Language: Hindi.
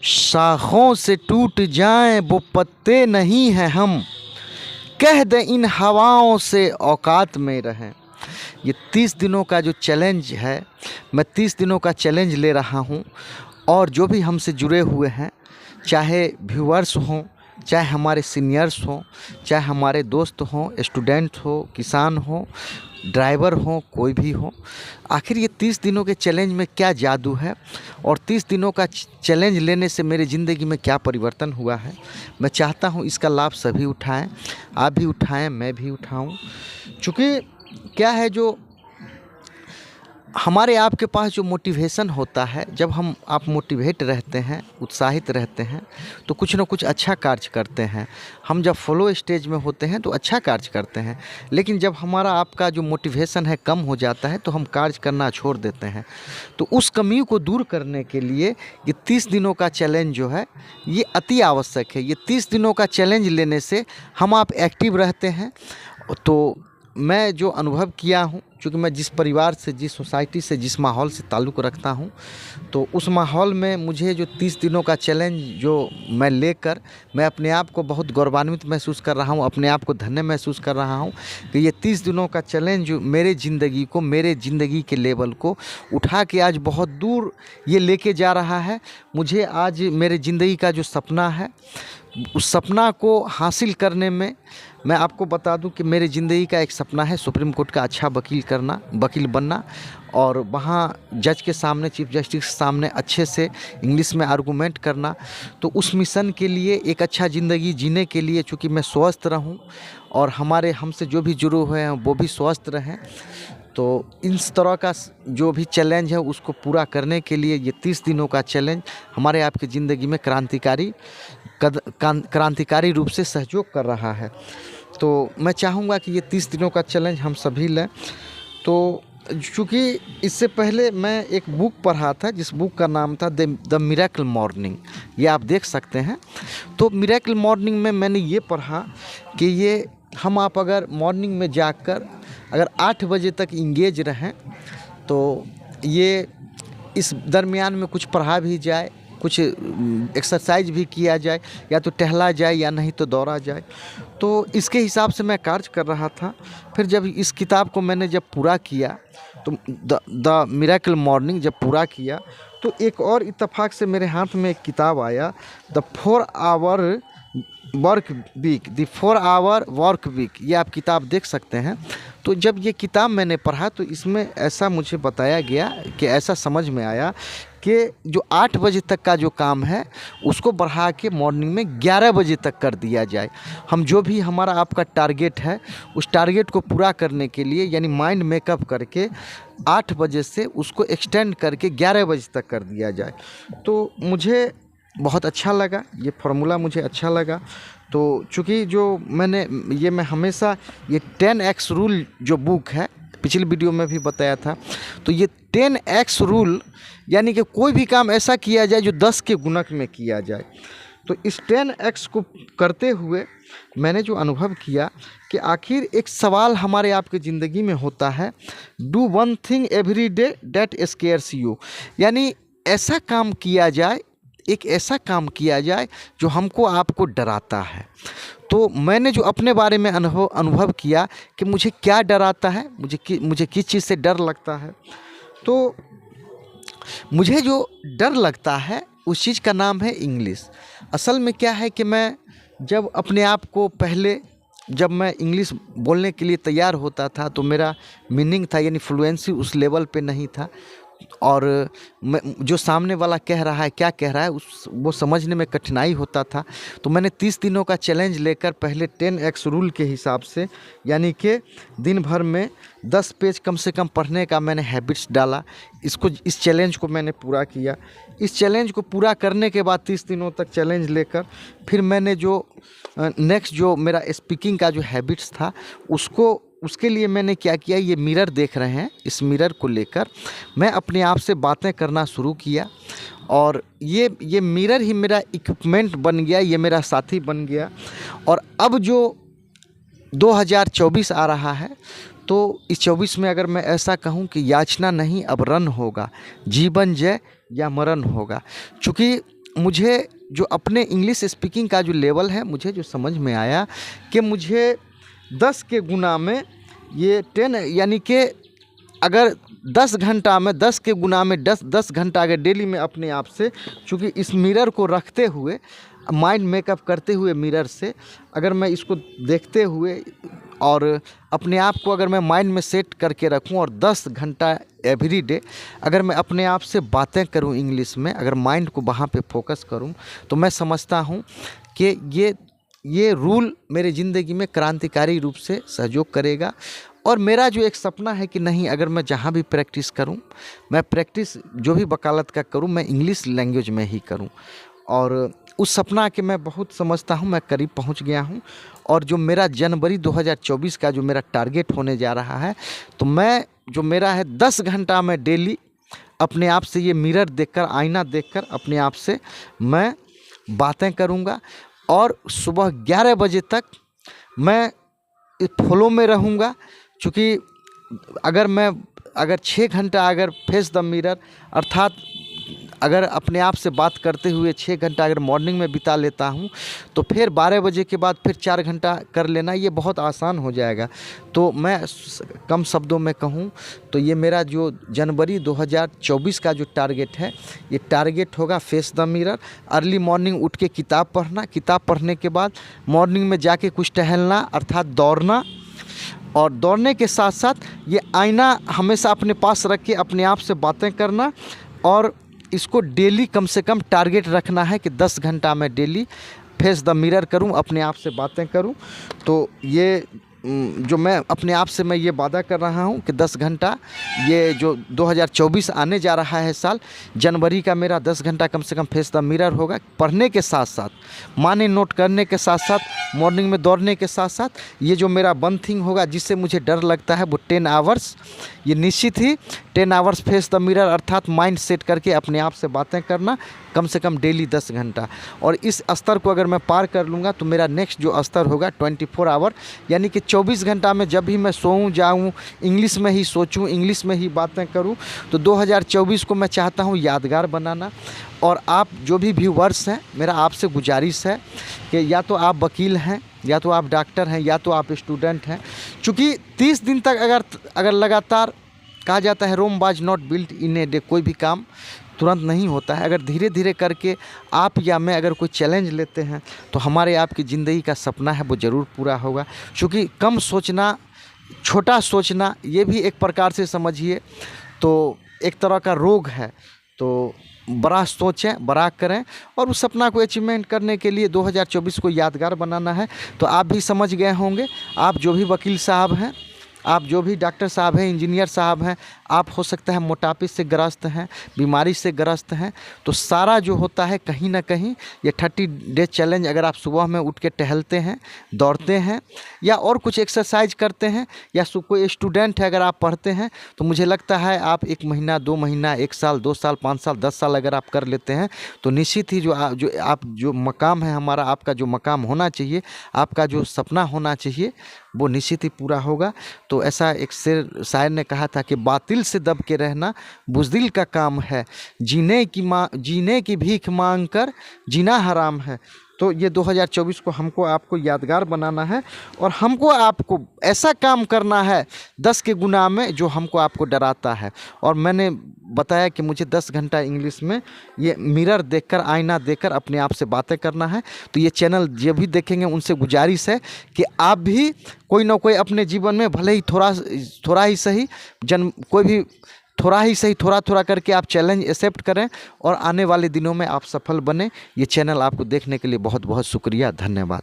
शाखों से टूट जाएं वो पत्ते नहीं हैं हम, कह दें इन हवाओं से औकात में रहें। ये 30 दिनों का जो चैलेंज है, मैं 30 दिनों का चैलेंज ले रहा हूँ। और जो भी हमसे जुड़े हुए हैं, चाहे व्यूअर्स हों, चाहे हमारे सीनियर्स हों, चाहे हमारे दोस्त हों, स्टूडेंट हो, किसान हो, ड्राइवर हो, कोई भी हो, आखिर ये 30 दिनों के चैलेंज में क्या जादू है और 30 दिनों का चैलेंज लेने से मेरी ज़िंदगी में क्या परिवर्तन हुआ है। मैं चाहता हूँ इसका लाभ सभी उठाएं, आप भी उठाएं, मैं भी उठाऊं। चूँकि क्या है, जो हमारे आपके पास जो मोटिवेशन होता है, जब आप मोटिवेट रहते हैं, उत्साहित रहते हैं, तो कुछ ना कुछ अच्छा कार्य करते हैं। हम जब फ्लो स्टेज में होते हैं तो अच्छा कार्य करते हैं, लेकिन जब हमारा आपका जो मोटिवेशन है कम हो जाता है तो हम कार्य करना छोड़ देते हैं। तो उस कमी को दूर करने के लिए ये 30 दिनों का चैलेंज जो है ये अति आवश्यक है। ये 30 दिनों का चैलेंज लेने से हम आप एक्टिव रहते हैं। तो मैं जो अनुभव किया हूँ, क्योंकि मैं जिस परिवार से, जिस सोसाइटी से, जिस माहौल से ताल्लुक़ रखता हूँ, तो उस माहौल में मुझे जो 30 दिनों का चैलेंज जो मैं लेकर, मैं अपने आप को बहुत गौरवान्वित महसूस कर रहा हूँ, अपने आप को धन्य महसूस कर रहा हूँ कि ये 30 दिनों का चैलेंज मेरे ज़िंदगी को, मेरे ज़िंदगी के लेवल को उठा के आज बहुत दूर ये लेके जा रहा है। मुझे आज मेरे ज़िंदगी का जो सपना है, उस सपना को हासिल करने में, मैं आपको बता दूं कि मेरी ज़िंदगी का एक सपना है सुप्रीम कोर्ट का अच्छा वकील बनना और वहाँ जज के सामने, चीफ जस्टिस के सामने अच्छे से इंग्लिश में आर्गूमेंट करना। तो उस मिशन के लिए, एक अच्छा ज़िंदगी जीने के लिए, चूँकि मैं स्वस्थ रहूं और हमसे जो भी जुड़े हुए हैं वो भी स्वस्थ रहें, तो इस तरह का जो भी चैलेंज है उसको पूरा करने के लिए ये 30 दिनों का चैलेंज हमारे आपकी ज़िंदगी में क्रांतिकारी रूप से सहयोग कर रहा है। तो मैं चाहूँगा कि ये 30 दिनों का चैलेंज हम सभी लें। तो चूँकि इससे पहले मैं एक बुक पढ़ा था, जिस बुक का नाम था द मिरेकल मॉर्निंग, ये आप देख सकते हैं। तो मिरेकल मॉर्निंग में मैंने ये पढ़ा कि ये आप अगर मॉर्निंग में जागकर अगर 8 बजे तक इंगेज रहें, तो ये इस दरमियान में कुछ पढ़ा भी जाए, कुछ एक्सरसाइज भी किया जाए, या तो टहला जाए या नहीं तो दौड़ा जाए। तो इसके हिसाब से मैं कार्य कर रहा था। फिर जब इस किताब को मैंने जब पूरा किया, तो द मिरेकल मॉर्निंग जब पूरा किया, तो एक और इत्तेफाक से मेरे हाथ में एक किताब आया, द 4 आवर वर्क वीक। ये आप किताब देख सकते हैं। तो जब ये किताब मैंने पढ़ा तो इसमें ऐसा मुझे बताया गया कि ऐसा समझ में आया कि जो 8 बजे तक का जो काम है उसको बढ़ा के मॉर्निंग में 11 बजे तक कर दिया जाए। हम जो भी हमारा आपका टारगेट है, उस टारगेट को पूरा करने के लिए, यानी माइंड मेकअप करके 8 बजे से उसको एक्सटेंड करके 11 बजे तक कर दिया जाए। तो मुझे बहुत अच्छा लगा, ये फार्मूला मुझे अच्छा लगा। तो चूँकि मैं हमेशा ये 10x रूल जो बुक है, पिछली वीडियो में भी बताया था, तो ये 10x रूल यानी कि कोई भी काम ऐसा किया जाए जो 10 के गुणक में किया जाए। तो इस 10x को करते हुए मैंने जो अनुभव किया कि आखिर एक सवाल हमारे आपके ज़िंदगी में होता है, do one thing every day that scares you, यानी ऐसा काम किया जाए, एक ऐसा काम किया जाए जो हमको आपको डराता है। तो मैंने जो अपने बारे में अनुभव किया कि मुझे क्या डराता है, मुझे किस चीज़ से डर लगता है। तो मुझे जो डर लगता है उस चीज़ का नाम है इंग्लिश। असल में क्या है कि मैं जब अपने आप को जब मैं इंग्लिश बोलने के लिए तैयार होता था तो मेरा मीनिंग था, यानी फ्लुएंसी उस लेवल पे नहीं था, और जो सामने वाला कह रहा है, क्या कह रहा है, वो समझने में कठिनाई होता था। तो मैंने 30 दिनों का चैलेंज लेकर पहले 10x रूल के हिसाब से, यानी कि दिन भर में 10 पेज कम से कम पढ़ने का मैंने हैबिट्स डाला। इस चैलेंज को मैंने पूरा किया। इस चैलेंज को पूरा करने के बाद 30 दिनों तक चैलेंज लेकर फिर मैंने जो नेक्स्ट जो मेरा स्पीकिंग का जो हैबिट्स था उसके लिए मैंने क्या किया, ये मिरर देख रहे हैं, इस मिरर को लेकर मैं अपने आप से बातें करना शुरू किया। और ये मिरर ही मेरा इक्विपमेंट बन गया, ये मेरा साथी बन गया। और अब जो 2024 आ रहा है, तो इस 24 में अगर मैं ऐसा कहूँ कि याचना नहीं अब रन होगा, जीवन जय या मरण होगा। चूँकि मुझे जो अपने इंग्लिश स्पीकिंग का जो लेवल है, मुझे जो समझ में आया कि मुझे 10 के गुना में ये 10, यानी कि अगर 10 घंटा में 10 के गुना में 10 घंटा अगर डेली में अपने आप से, चूँकि इस मिरर को रखते हुए, माइंड मेकअप करते हुए मिरर से, अगर मैं इसको देखते हुए और अपने आप को अगर मैं माइंड में सेट करके रखूं और 10 घंटा एवरी डे अगर मैं अपने आप से बातें करूं इंग्लिश में, अगर माइंड को वहाँ पे फोकस करूं, तो मैं समझता हूं कि ये रूल मेरे ज़िंदगी में क्रांतिकारी रूप से सहयोग करेगा। और मेरा जो एक सपना है कि नहीं, अगर मैं जहाँ भी प्रैक्टिस करूं, मैं प्रैक्टिस जो भी वकालत का करूं, मैं इंग्लिश लैंग्वेज में ही करूं। और उस सपना के मैं बहुत समझता हूं, मैं करीब पहुंच गया हूं। और जो मेरा जनवरी 2024 का जो मेरा टारगेट होने जा रहा है, तो मैं जो मेरा है 10 घंटा में डेली अपने आप से ये मिरर देखकर, आईना देखकर अपने आप से मैं बातें करूंगा। और सुबह 11 बजे तक मैं इस फ्लो में रहूंगा। चूँकि अगर 6 घंटा अगर फेस द मिरर, अर्थात अगर अपने आप से बात करते हुए 6 घंटा अगर मॉर्निंग में बिता लेता हूं, तो फिर 12 बजे के बाद फिर 4 घंटा कर लेना, ये बहुत आसान हो जाएगा। तो मैं कम शब्दों में कहूं तो ये मेरा जो जनवरी 2024 का जो टारगेट है, ये टारगेट होगा face the mirror, early morning उठ के किताब पढ़ना, किताब पढ़ने के बाद मॉर्निंग में जाके कुछ टहलना, अर्थात दौड़ना। और दौड़ने के साथ साथ ये आईना हमेशा अपने पास रख के अपने आप से बातें करना। और इसको डेली कम से कम टारगेट रखना है कि 10 घंटा मैं डेली फेस द मिरर करूं, अपने आप से बातें करूं। तो ये जो मैं अपने आप से मैं ये वादा कर रहा हूं कि 10 घंटा, ये जो 2024 आने जा रहा है साल, जनवरी का मेरा 10 घंटा कम से कम फेस द मिरर होगा। पढ़ने के साथ साथ, माने नोट करने के साथ साथ, मॉर्निंग में दौड़ने के साथ साथ, ये जो मेरा वन थिंग होगा जिससे मुझे डर लगता है, वो 10 आवर्स, ये निश्चित ही 10 आवर्स फेस द मिरर, अर्थात माइंड सेट करके अपने आप से बातें करना कम से कम डेली 10 घंटा। और इस स्तर को अगर मैं पार कर लूँगा तो मेरा नेक्स्ट जो स्तर होगा 24 आवर, यानी कि 24 घंटा में जब भी मैं सोऊं जाऊं, इंग्लिश में ही सोचूं, इंग्लिश में ही बातें करूं। तो 2024 को मैं चाहता हूं यादगार बनाना। और आप जो भी व्यूअर्स हैं, मेरा आपसे गुजारिश है कि या तो आप वकील हैं, या तो आप डॉक्टर हैं, या तो आप स्टूडेंट हैं। चूँकि 30 दिन तक अगर लगातार, कहा जाता है Rome was not built in a day, कोई भी काम तुरंत नहीं होता है। अगर धीरे धीरे करके आप या मैं अगर कोई चैलेंज लेते हैं, तो हमारे आपकी ज़िंदगी का सपना है वो ज़रूर पूरा होगा। क्योंकि कम सोचना, छोटा सोचना, ये भी एक प्रकार से समझिए तो एक तरह का रोग है। तो बड़ा सोचें, बड़ा करें, और उस सपना को अचीवमेंट करने के लिए 2024 को यादगार बनाना है। तो आप भी समझ गए होंगे, आप जो भी वकील साहब हैं, आप जो भी डॉक्टर साहब हैं, इंजीनियर साहब हैं, आप हो सकता है मोटापे से ग्रस्त हैं, बीमारी से ग्रस्त हैं, तो सारा जो होता है कहीं ना कहीं ये 30 डे चैलेंज, अगर आप सुबह में उठ के टहलते हैं, दौड़ते हैं, या और कुछ एक्सरसाइज करते हैं, या कोई स्टूडेंट है अगर आप पढ़ते हैं, तो मुझे लगता है आप 1 महीना, 2 महीना, 1 साल, 2 साल, 5 साल, 10 साल अगर आप कर लेते हैं, तो निश्चित ही जो मकाम है हमारा, आपका जो मकाम होना चाहिए, आपका जो सपना होना चाहिए, वो निश्चित ही पूरा होगा। तो ऐसा एक शायर ने कहा था कि बातिल से दब के रहना बुज़दिल का काम है, जीने की भीख मांग कर जीना हराम है। तो ये 2024 को हमको आपको यादगार बनाना है, और हमको आपको ऐसा काम करना है 10 के गुना में जो हमको आपको डराता है। और मैंने बताया कि मुझे 10 घंटा इंग्लिश में ये मिरर देखकर, आईना देखकर अपने आप से बातें करना है। तो ये चैनल जो भी देखेंगे उनसे गुजारिश है कि आप भी कोई ना कोई अपने जीवन में, भले ही थोड़ा ही सही, कोई भी थोड़ा ही सही, थोड़ा थोड़ा करके आप चैलेंज एक्सेप्ट करें, और आने वाले दिनों में आप सफल बने। ये चैनल आपको देखने के लिए बहुत बहुत शुक्रिया, धन्यवाद।